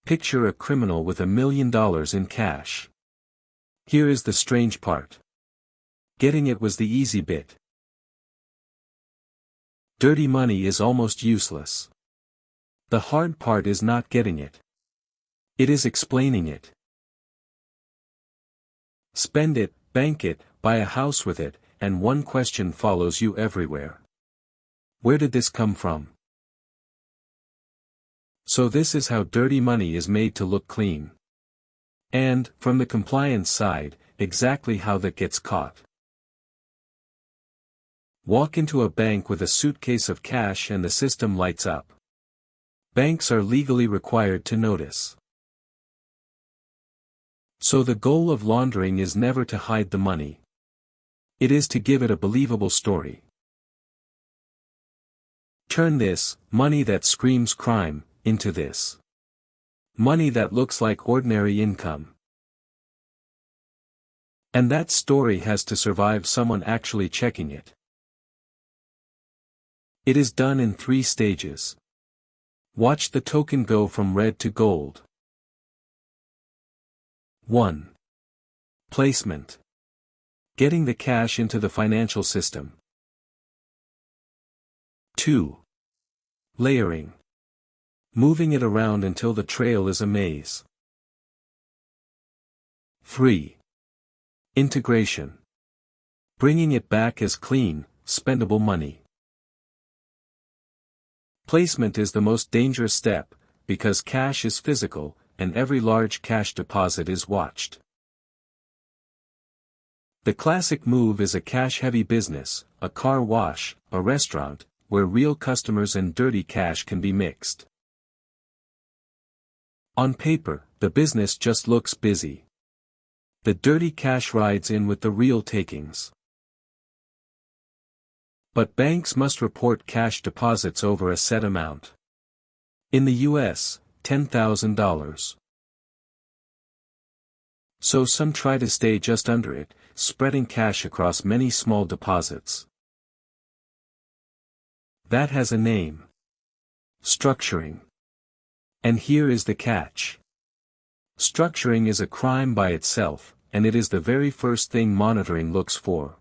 Picture a criminal with $1 million in cash. Here is the strange part. Getting it was the easy bit. Dirty money is almost useless. The hard part is not getting it. It is explaining it. Spend it, bank it, buy a house with it, and one question follows you everywhere. Where did this come from? So this is how dirty money is made to look clean. And, from the compliance side, exactly how that gets caught. Walk into a bank with a suitcase of cash and the system lights up. Banks are legally required to notice. So the goal of laundering is never to hide the money. It is to give it a believable story. Turn this, money that screams crime, into this. Money that looks like ordinary income. And that story has to survive someone actually checking it. It is done in 3 stages. Watch the token go from red to gold. 1. Placement. Getting the cash into the financial system. 2. Layering. Moving it around until the trail is a maze. 3. Integration. Bringing it back as clean, spendable money. Placement is the most dangerous step, because cash is physical, and every large cash deposit is watched. The classic move is a cash-heavy business, a car wash, a restaurant, where real customers and dirty cash can be mixed. On paper, the business just looks busy. The dirty cash rides in with the real takings. But banks must report cash deposits over a set amount. In the US, $10,000. So some try to stay just under it, spreading cash across many small deposits. That has a name. Structuring. And here is the catch. Structuring is a crime by itself, and it is the very first thing monitoring looks for.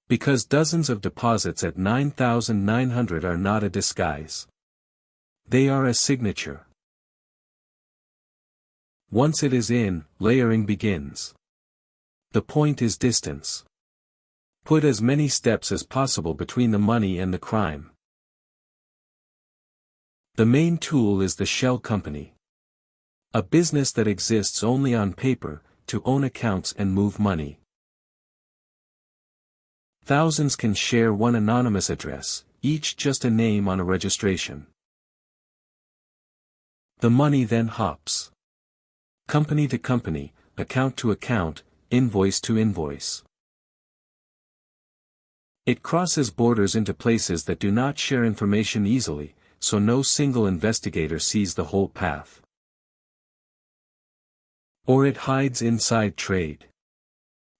Because dozens of deposits at 9,900 are not a disguise. They are a signature. Once it is in, layering begins. The point is distance. Put as many steps as possible between the money and the crime. The main tool is the shell company. A business that exists only on paper, to own accounts and move money. Thousands can share one anonymous address, each just a name on a registration. The money then hops. Company to company, account to account, invoice to invoice. It crosses borders into places that do not share information easily, so no single investigator sees the whole path. Or it hides inside trade.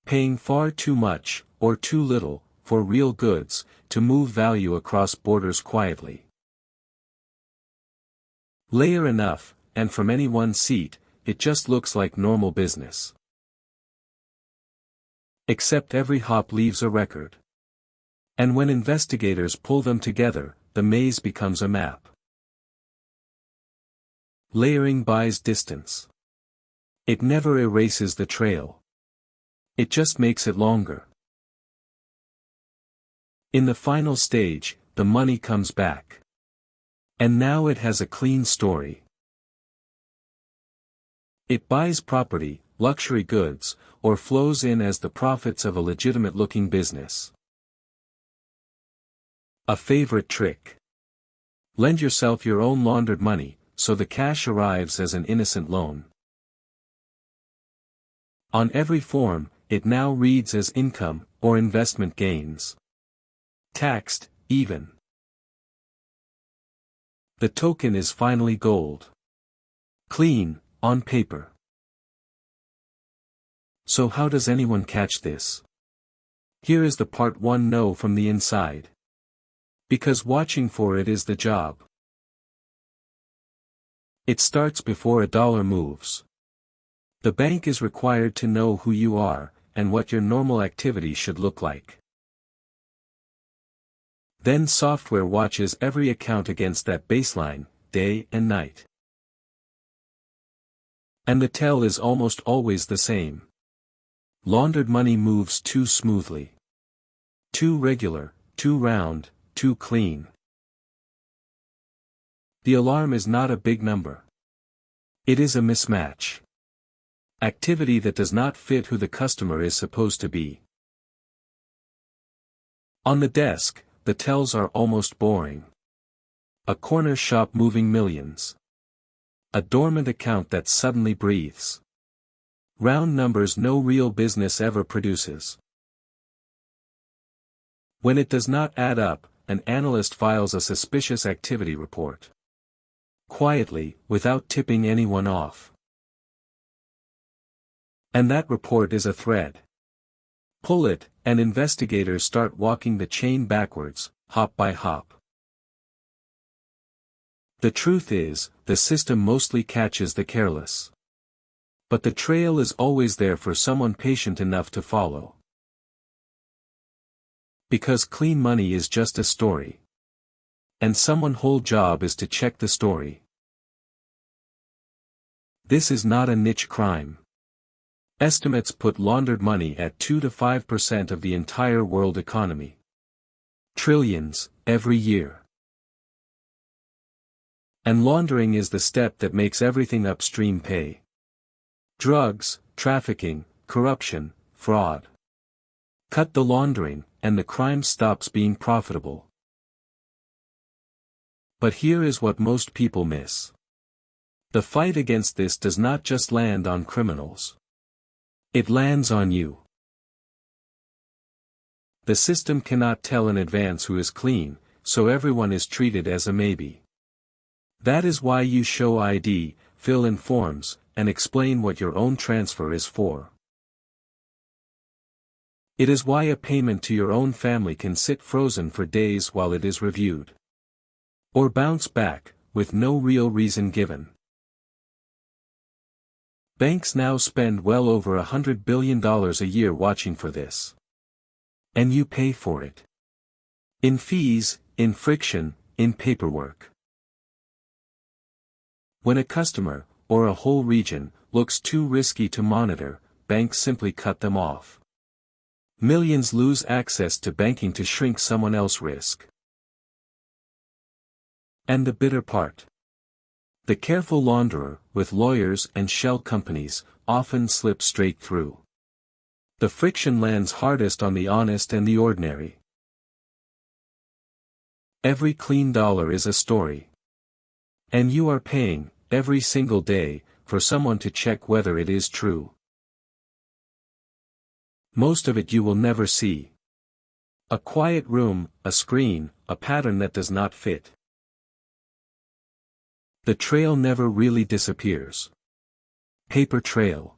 Paying far too much, or too little, for real goods, to move value across borders quietly. Layer enough, and from any one seat, it just looks like normal business. Except every hop leaves a record. And when investigators pull them together, the maze becomes a map. Layering buys distance. It never erases the trail. It just makes it longer. In the final stage, the money comes back. And now it has a clean story. It buys property, luxury goods, or flows in as the profits of a legitimate-looking business. A favorite trick. Lend yourself your own laundered money, so the cash arrives as an innocent loan. On every form, it now reads as income, or investment gains. Taxed, even. The token is finally gold. Clean, on paper. So how does anyone catch this? Here is the part 1 no from the inside. Because watching for it is the job. It starts before a dollar moves. The bank is required to know who you are, and what your normal activity should look like. Then software watches every account against that baseline, day and night. And the tell is almost always the same. Laundered money moves too smoothly. Too regular, too round, too clean. The alarm is not a big number. It is a mismatch. Activity that does not fit who the customer is supposed to be. On the desk, the tells are almost boring. A corner shop moving millions. A dormant account that suddenly breathes. Round numbers no real business ever produces. When it does not add up, an analyst files a suspicious activity report. Quietly, without tipping anyone off. And that report is a thread. Pull it, and investigators start walking the chain backwards, hop by hop. The truth is, the system mostly catches the careless. But the trail is always there for someone patient enough to follow. Because clean money is just a story. And someone's whole job is to check the story. This is not a niche crime. Estimates put laundered money at 2 to 5% of the entire world economy. Trillions, every year. And laundering is the step that makes everything upstream pay. Drugs, trafficking, corruption, fraud. Cut the laundering, and the crime stops being profitable. But here is what most people miss. The fight against this does not just land on criminals. It lands on you. The system cannot tell in advance who is clean, so everyone is treated as a maybe. That is why you show ID, fill in forms, and explain what your own transfer is for. It is why a payment to your own family can sit frozen for days while it is reviewed. Or bounce back, with no real reason given. Banks now spend well over $100 billion a year watching for this. And you pay for it. In fees, in friction, in paperwork. When a customer, or a whole region, looks too risky to monitor, banks simply cut them off. Millions lose access to banking to shrink someone else's risk. And the bitter part. The careful launderer, with lawyers and shell companies, often slips straight through. The friction lands hardest on the honest and the ordinary. Every clean dollar is a story. And you are paying, every single day, for someone to check whether it is true. Most of it you will never see. A quiet room, a screen, a pattern that does not fit. The trail never really disappears. Paper trail.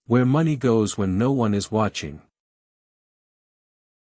Where money goes when no one is watching.